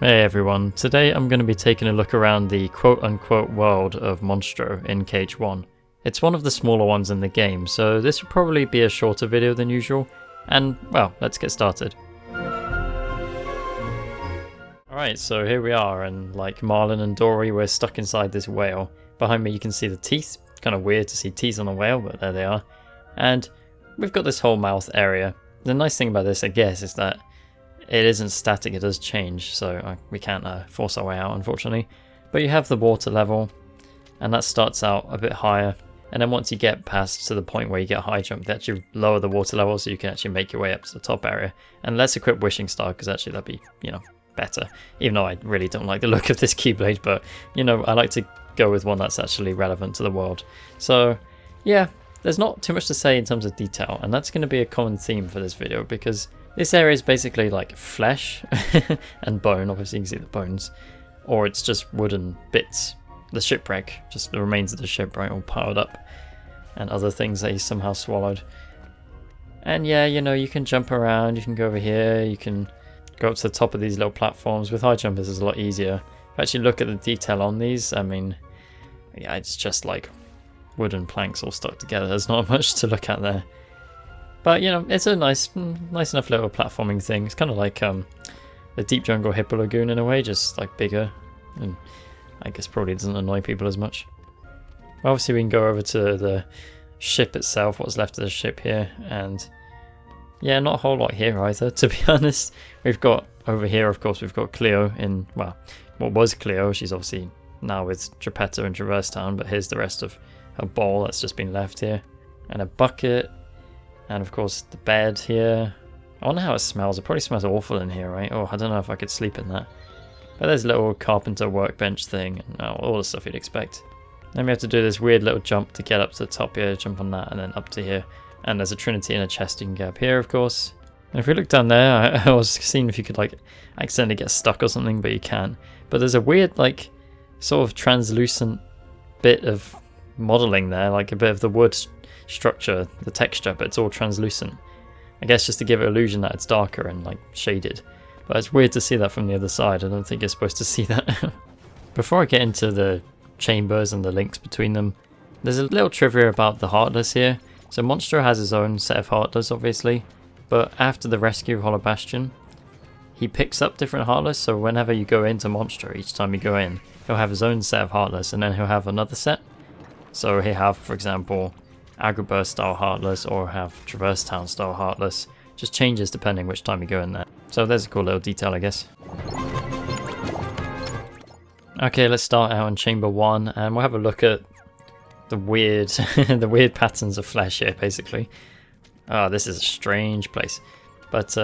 Hey everyone, today I'm going to be taking a look around the quote-unquote world of Monstro in Cage 1. It's one of the smaller ones in the game, so this will probably be a shorter video than usual, and well, let's get started. Alright, so here we are, and like Marlin and Dory, we're stuck inside this whale. Behind me you can see the teeth, kind of weird to see teeth on a whale, but there they are. And we've got this whole mouth area. The nice thing about this, I guess, is that it isn't static, it does change, so we can't force our way out, unfortunately. But you have the water level, and that starts out a bit higher, and then once you get past to the point where you get a high jump, they actually lower the water level so you can actually make your way up to the top area. And let's equip Wishing Star, because actually that'd be, better. Even though I really don't like the look of this Keyblade, but, I like to go with one that's actually relevant to the world. So, yeah, there's not too much to say in terms of detail, and that's going to be a common theme for this video, because this area is basically like flesh and bone, obviously you can see the bones, or it's just wooden bits. The shipwreck, just the remains of the shipwreck all piled up, and other things that he somehow swallowed. And yeah, you can jump around, you can go over here, you can go up to the top of these little platforms. With high jumpers it's a lot easier. If I actually look at the detail on these, I mean, yeah, it's just like wooden planks all stuck together. There's not much to look at there. But, it's a nice enough little platforming thing. It's kind of like the Deep Jungle Hippo Lagoon in a way, just like bigger. And I guess probably doesn't annoy people as much. Obviously we can go over to the ship itself, what's left of the ship here. And yeah, not a whole lot here either, to be honest. We've got over here, of course, we've got Cleo in, well, what was Cleo. She's obviously now with Geppetto in Traverse Town, but here's the rest of her bowl that's just been left here. And a bucket. And of course the bed here. I wonder how it smells. It probably smells awful in here, right? Oh, I don't know if I could sleep in that. But there's a little carpenter workbench thing, and all the stuff you'd expect. Then we have to do this weird little jump to get up to the top here, jump on that, and then up to here. And there's a Trinity and a chest you can get up here, of course. And if we look down there, I was seeing if you could like accidentally get stuck or something, but you can't. But there's a weird like sort of translucent bit of modeling there, like a bit of the wood structure, the texture, but it's all translucent. I guess just to give it illusion that it's darker and like shaded. But it's weird to see that from the other side. I don't think you're supposed to see that. Before I get into the chambers and the links between them, there's a little trivia about the Heartless here. So Monstro has his own set of Heartless, obviously, but after the rescue of Hollow Bastion, he picks up different Heartless, so whenever you go into Monstro, each time you go in, he'll have his own set of Heartless, and then he'll have another set. So he'll have, for example, Agrabah style Heartless, or have Traverse Town style Heartless. Just changes depending which time you go in there. So there's a cool little detail, I guess. Okay, let's start out in Chamber 1, and we'll have a look at the weird, the weird patterns of flesh here, basically. Oh, this is a strange place. But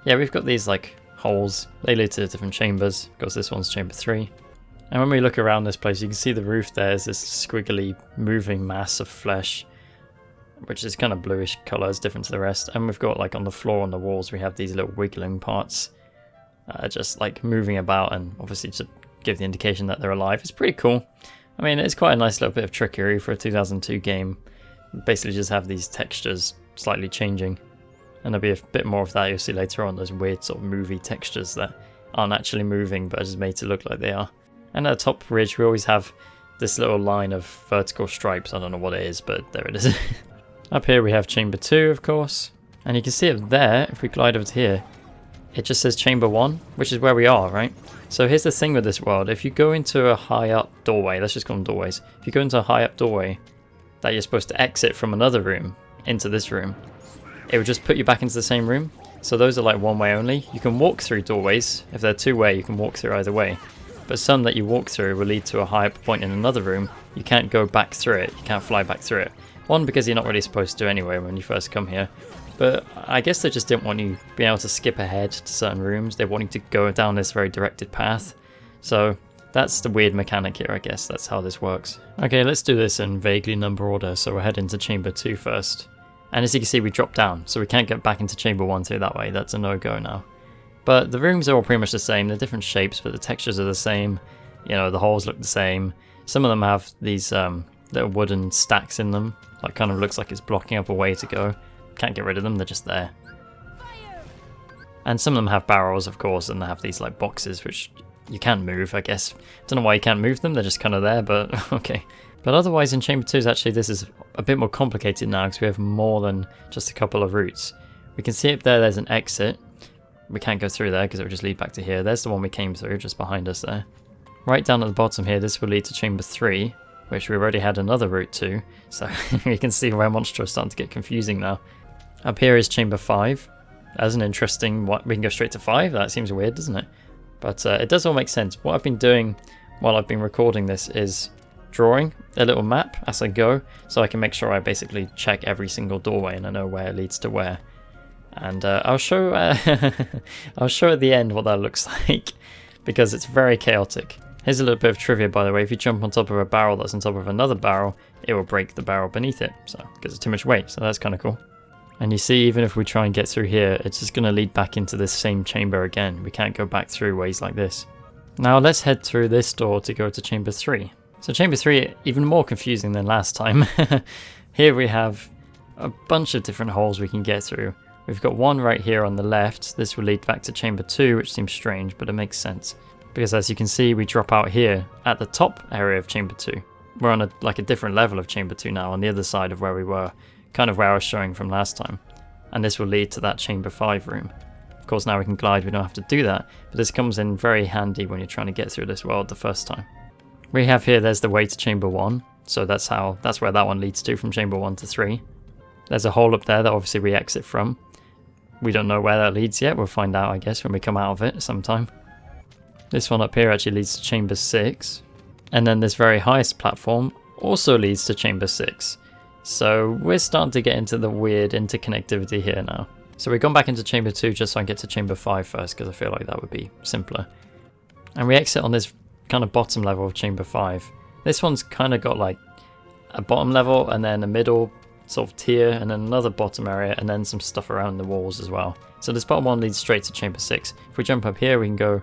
yeah, we've got these like holes. They lead to different chambers. Of course, this one's Chamber 3. And when we look around this place, you can see the roof there is this squiggly moving mass of flesh, which is kind of bluish colours, different to the rest. And we've got like on the floor, on the walls, we have these little wiggling parts, just like moving about, and obviously to give the indication that they're alive. It's pretty cool. I mean, it's quite a nice little bit of trickery for a 2002 game. Basically just have these textures slightly changing. And there'll be a bit more of that you'll see later on, those weird sort of movie textures that aren't actually moving but are just made to look like they are. And at the top ridge we always have this little line of vertical stripes. I don't know what it is, but there it is. Up here we have Chamber 2, of course. And you can see it there, if we glide over to here, it just says Chamber 1, which is where we are, right? So here's the thing with this world. If you go into a high up doorway, let's just call them doorways. If you go into a high up doorway that you're supposed to exit from another room into this room, it would just put you back into the same room. So those are like one way only. You can walk through doorways. If they're two way, you can walk through either way. But some that you walk through will lead to a high up point in another room. You can't go back through it. You can't fly back through it. One, because you're not really supposed to anyway when you first come here. But I guess they just didn't want you being able to skip ahead to certain rooms. They want you to go down this very directed path. So that's the weird mechanic here, I guess. That's how this works. Okay, let's do this in vaguely number order. So we'll head into Chamber 2 first. And as you can see, we drop down. So we can't get back into Chamber 1 through that way. That's a no-go now. But the rooms are all pretty much the same. They're different shapes, but the textures are the same. The holes look the same. Some of them have these little wooden stacks in them. Like kind of looks like it's blocking up a way to go. Can't get rid of them, they're just there. And some of them have barrels, of course, and they have these like boxes which you can move, I guess. Don't know why you can't move them, they're just kind of there, but okay. But otherwise in Chamber 2, actually this is a bit more complicated now because we have more than just a couple of routes. We can see up there there's an exit. We can't go through there because it will just lead back to here. There's the one we came through, just behind us there. Right down at the bottom here, this will lead to Chamber 3, which we've already had another route to. So we can see where Monstro is starting to get confusing now. Up here is Chamber 5. That's an interesting one. We can go straight to 5. That seems weird, doesn't it? But it does all make sense. What I've been doing while I've been recording this is drawing a little map as I go, so I can make sure I basically check every single doorway and I know where it leads to where. And I'll show I'll show at the end what that looks like, because it's very chaotic. Here's a little bit of trivia, by the way. If you jump on top of a barrel that's on top of another barrel, it will break the barrel beneath it, so because it's too much weight. So that's kind of cool. And you see, even if we try and get through here, it's just going to lead back into this same chamber again. We can't go back through ways like this. Now let's head through this door to go to Chamber 3. So Chamber 3, even more confusing than last time. Here we have a bunch of different holes we can get through. We've got one right here on the left. This will lead back to Chamber 2, which seems strange, but it makes sense. Because as you can see, we drop out here at the top area of Chamber 2. We're on a different level of Chamber 2 now, on the other side of where we were. Kind of where I was showing from last time. And this will lead to that Chamber 5 room. Of course, now we can glide, we don't have to do that. But this comes in very handy when you're trying to get through this world the first time. We have here, there's the way to Chamber 1. So that's where that one leads to, from Chamber 1 to 3. There's a hole up there that obviously we exit from. We don't know where that leads yet. We'll find out, I guess, when we come out of it sometime. This one up here actually leads to Chamber 6. And then this very highest platform also leads to Chamber 6. So we're starting to get into the weird interconnectivity here now. So we've gone back into Chamber 2 just so I can get to Chamber 5 first, because I feel like that would be simpler. And we exit on this kind of bottom level of Chamber 5. This one's kind of got like a bottom level and then a middle sort of tier and then another bottom area and then some stuff around the walls as well. So this bottom one leads straight to Chamber 6. If we jump up here we can go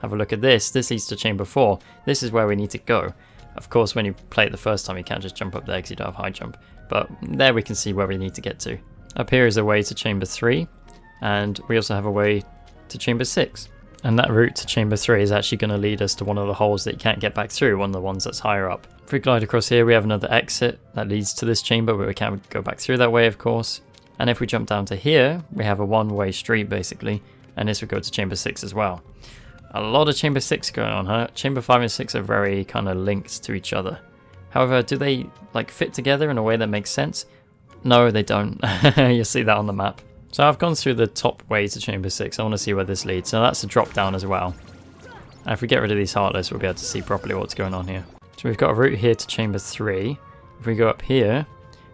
have a look at this. This leads to Chamber 4. This is where we need to go. Of course when you play it the first time you can't just jump up there because you don't have high jump. But there we can see where we need to get to. Up here is a way to Chamber 3 and we also have a way to Chamber 6. And that route to Chamber 3 is actually going to lead us to one of the holes that you can't get back through, one of the ones that's higher up. If we glide across here, we have another exit that leads to this chamber, but we can't go back through that way, of course. And if we jump down to here, we have a one-way street, basically, and this would go to Chamber 6 as well. A lot of Chamber 6 going on, huh? Chamber 5 and 6 are very kind of linked to each other. However, do they like fit together in a way that makes sense? No, they don't. You'll see that on the map. So I've gone through the top way to Chamber 6. I want to see where this leads. So that's a drop down as well. And if we get rid of these heartless, we'll be able to see properly what's going on here. So we've got a route here to Chamber 3. If we go up here,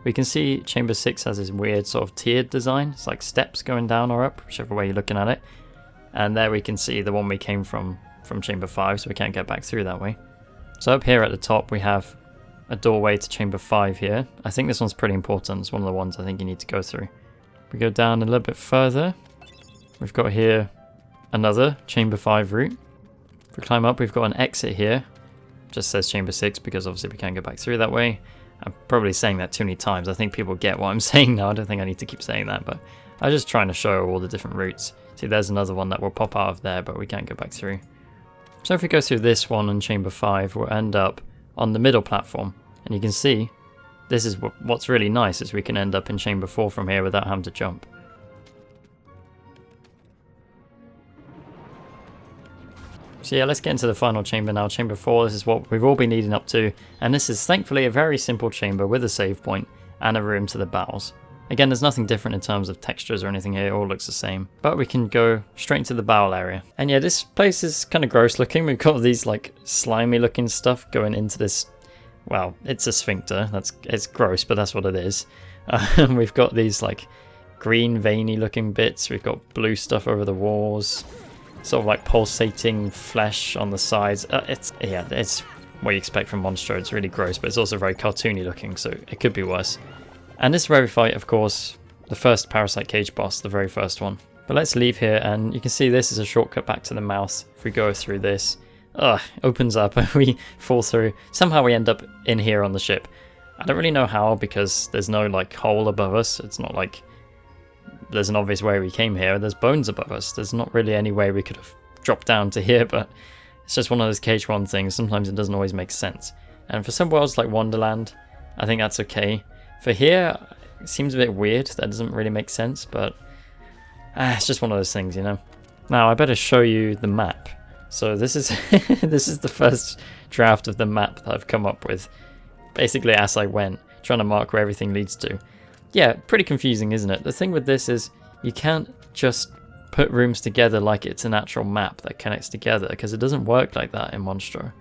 we can see Chamber 6 has this weird sort of tiered design. It's like steps going down or up, whichever way you're looking at it. And there we can see the one we came from Chamber 5, so we can't get back through that way. So up here at the top, we have a doorway to Chamber 5 here. I think this one's pretty important. It's one of the ones I think you need to go through. We go down a little bit further. We've got here another Chamber 5 route. If we climb up, we've got an exit here. Just says Chamber 6 because obviously we can't go back through that way. I'm probably saying that too many times. I think people get what I'm saying now. I don't think I need to keep saying that, but I'm just trying to show all the different routes. See, there's another one that will pop out of there, but we can't go back through. So if we go through this one in Chamber 5, we'll end up on the middle platform. And you can see, this is what's really nice, is we can end up in Chamber 4 from here without having to jump. So yeah, let's get into the final chamber now. Chamber 4, this is what we've all been leading up to. And this is thankfully a very simple chamber with a save point and a room to the bowels. Again, there's nothing different in terms of textures or anything here, it all looks the same. But we can go straight into the bowel area. And yeah, this place is kind of gross looking. We've got these like slimy looking stuff going into this. Well, it's a sphincter. It's gross, but that's what it is. We've got these like green veiny looking bits. We've got blue stuff over the walls. Sort of like pulsating flesh on the sides. It's what you expect from Monstro. It's really gross, but it's also very cartoony looking, so it could be worse. And this is where we fight, of course, the first Parasite Cage boss, the very first one. But let's leave here, and you can see this is a shortcut back to the mouth. If we go through this, opens up and we fall through. Somehow we end up in here on the ship. I don't really know how, because there's no like hole above us. It's not like there's an obvious way we came here. There's bones above us. There's not really any way we could have dropped down to here, but it's just one of those KH1 things. Sometimes it doesn't always make sense. And for some worlds like Wonderland, I think that's okay. For here, it seems a bit weird. That doesn't really make sense, but it's just one of those things, you know. Now, I better show you the map. So this is this is the first draft of the map that I've come up with, basically as I went, trying to mark where everything leads to. Yeah, pretty confusing, isn't it? The thing with this is you can't just put rooms together like it's an actual map that connects together, because it doesn't work like that in Monstro.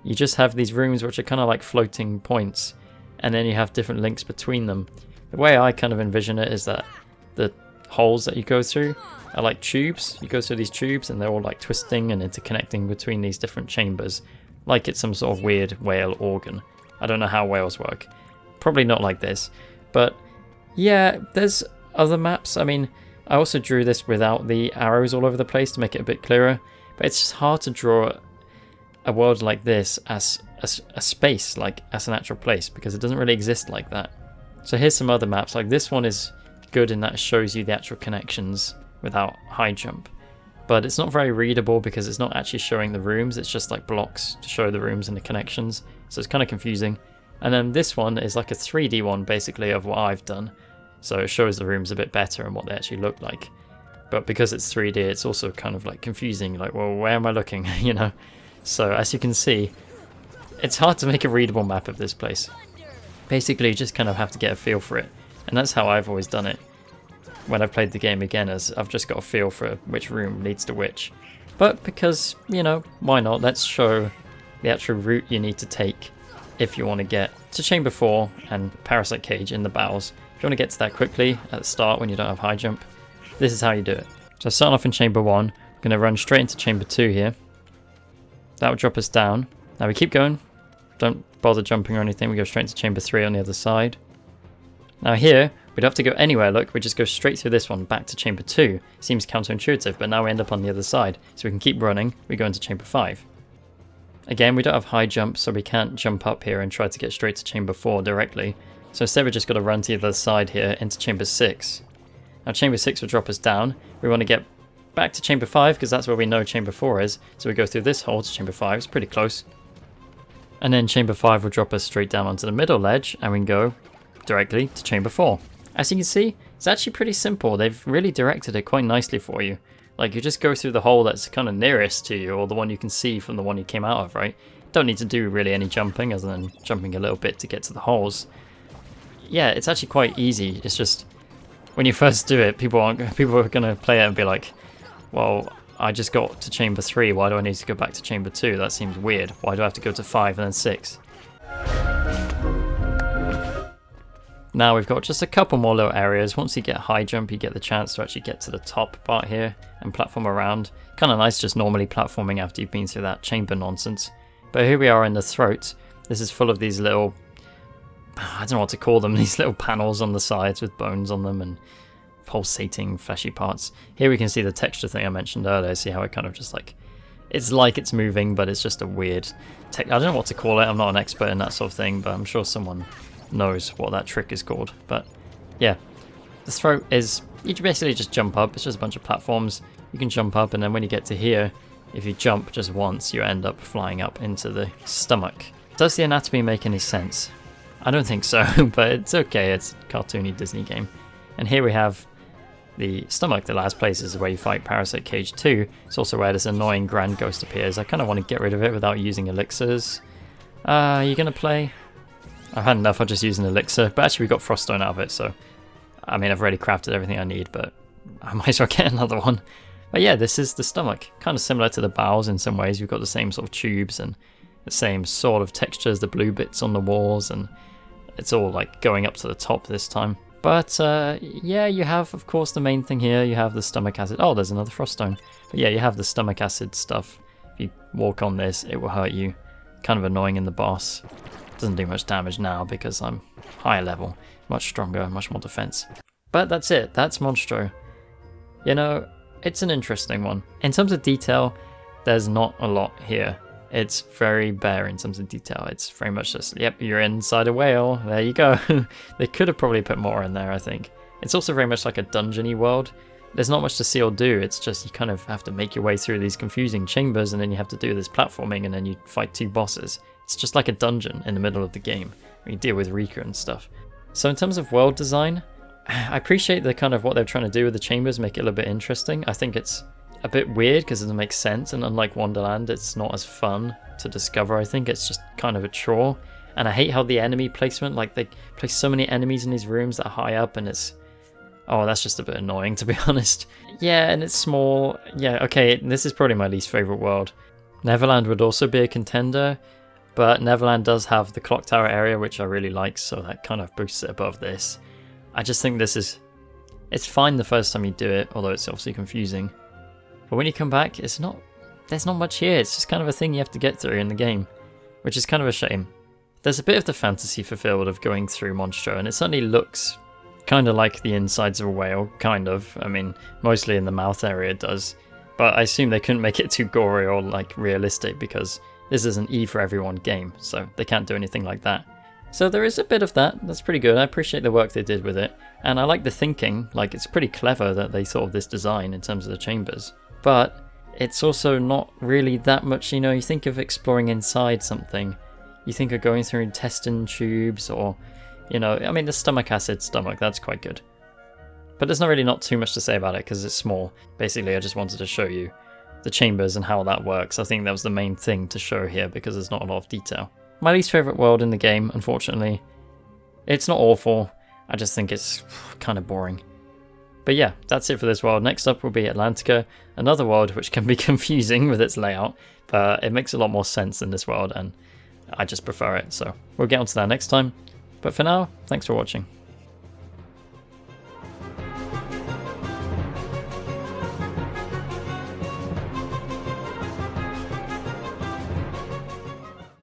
You just have these rooms which are kind of like floating points, and then you have different links between them. The way I kind of envision it is that the holes that you go through are like tubes. You go through these tubes and they're all like twisting and interconnecting between these different chambers, like it's some sort of weird whale organ. I don't know how whales work. Probably not like this, but yeah, there's other maps. I mean, I also drew this without the arrows all over the place to make it a bit clearer, but it's just hard to draw a world like this as a space, like as an actual place, because it doesn't really exist like that. So here's some other maps. Like this one is good in that it shows you the actual connections without high jump, but it's not very readable because it's not actually showing the rooms. It's just like blocks to show the rooms and the connections, so it's kind of confusing. And then this one is like a 3D one basically of what I've done, so it shows the rooms a bit better and what they actually look like. But because it's 3D, it's also kind of like confusing, like, well, where am I looking? You know. So as you can see, it's hard to make a readable map of this place. Basically you just kind of have to get a feel for it, and that's how I've always done it when I've played the game again, as I've just got a feel for which room leads to which. But because, you know, why not? Let's show the actual route you need to take if you want to get to Chamber 4 and Parasite Cage in the bowels. If you want to get to that quickly at the start when you don't have high jump, this is how you do it. So starting off in Chamber 1, we're going to run straight into Chamber 2 here. That will drop us down. Now we keep going. Don't bother jumping or anything. We go straight into Chamber 3 on the other side. Now here, we don't have to go anywhere, look, we just go straight through this one back to Chamber 2. Seems counterintuitive, but now we end up on the other side. So we can keep running, we go into Chamber 5. Again, we don't have high jump, so we can't jump up here and try to get straight to Chamber 4 directly. So instead we just got to run to the other side here into Chamber 6. Now Chamber 6 will drop us down. We want to get back to Chamber 5 because that's where we know Chamber 4 is. So we go through this hole to Chamber 5, it's pretty close. And then Chamber 5 will drop us straight down onto the middle ledge and we can go directly to Chamber 4. As you can see, it's actually pretty simple. They've really directed it quite nicely for you. Like, you just go through the hole that's kind of nearest to you, or the one you can see from the one you came out of, right? Don't need to do really any jumping other than jumping a little bit to get to the holes. Yeah, it's actually quite easy. It's just, when you first do it, people are going to play it and be like, well, I just got to Chamber 3, why do I need to go back to Chamber 2? That seems weird. Why do I have to go to 5 and then 6? Now we've got just a couple more little areas. Once you get high jump, you get the chance to actually get to the top part here and platform around. Kind of nice just normally platforming after you've been through that chamber nonsense. But here we are in the throat. This is full of these little, I don't know what to call them, these little panels on the sides with bones on them and pulsating fleshy parts. Here we can see the texture thing I mentioned earlier. See how it kind of just like, it's like it's moving, but it's just a weird I don't know what to call it. I'm not an expert in that sort of thing, but I'm sure someone knows what that trick is called. But yeah, the throat is, you basically just jump up. It's just a bunch of platforms. You can jump up, and then when you get to here, if you jump just once, you end up flying up into the stomach. Does the anatomy make any sense? I don't think so, but it's okay. It's a cartoony Disney game. And here we have the stomach. The last place is where you fight Parasite Cage 2. It's also where this annoying Grand Ghost appears. I kind of want to get rid of it without using elixirs. Are you going to play? I've had enough of just using elixir, but actually we got Froststone out of it, so I mean, I've already crafted everything I need, but I might as well get another one. But yeah, this is the stomach. Kind of similar to the bowels in some ways. You've got the same sort of tubes and the same sort of textures, the blue bits on the walls, and it's all like going up to the top this time. But yeah, you have, of course, the main thing here. You have the stomach acid. Oh, there's another Froststone. But yeah, you have the stomach acid stuff. If you walk on this, it will hurt you. Kind of annoying in the boss. Doesn't do much damage now because I'm higher level, much stronger, much more defense. But that's it, that's Monstro. You know, it's an interesting one. In terms of detail, there's not a lot here. It's very bare in terms of detail. It's very much just, yep, you're inside a whale, there you go. They could have probably put more in there, I think. It's also very much like a dungeony world. There's not much to see or do, it's just you kind of have to make your way through these confusing chambers, and then you have to do this platforming, and then you fight 2 bosses. It's just like a dungeon in the middle of the game, where you deal with Rika and stuff. So in terms of world design, I appreciate the kind of what they're trying to do with the chambers, make it a little bit interesting. I think it's a bit weird because it doesn't make sense, and unlike Wonderland, it's not as fun to discover. I think it's just kind of a chore. And I hate how the enemy placement, like they place so many enemies in these rooms that are high up, and it's... oh, that's just a bit annoying, to be honest. Yeah, and it's small. Yeah, okay, this is probably my least favourite world. Neverland would also be a contender, but Neverland does have the clock tower area, which I really like, so that kind of boosts it above this. I just think this is... it's fine the first time you do it, although it's obviously confusing. But when you come back, it's not... there's not much here, it's just kind of a thing you have to get through in the game, which is kind of a shame. There's a bit of the fantasy fulfilled of going through Monstro, and it certainly looks kind of like the insides of a whale, kind of. I mean, mostly in the mouth area it does. But I assume they couldn't make it too gory or like realistic because this is an E for everyone game, so they can't do anything like that. So there is a bit of that, that's pretty good. I appreciate the work they did with it. And I like the thinking, like it's pretty clever that they thought of this design in terms of the chambers. But it's also not really that much, you know, you think of exploring inside something. You think of going through intestine tubes or... you know, I mean, the stomach acid stomach, that's quite good. But there's not too much to say about it because it's small. Basically, I just wanted to show you the chambers and how that works. I think that was the main thing to show here because there's not a lot of detail. My least favourite world in the game, unfortunately. It's not awful, I just think it's kind of boring. But yeah, that's it for this world. Next up will be Atlantica, another world which can be confusing with its layout, but it makes a lot more sense than this world and I just prefer it. So we'll get onto that next time. But for now, thanks for watching.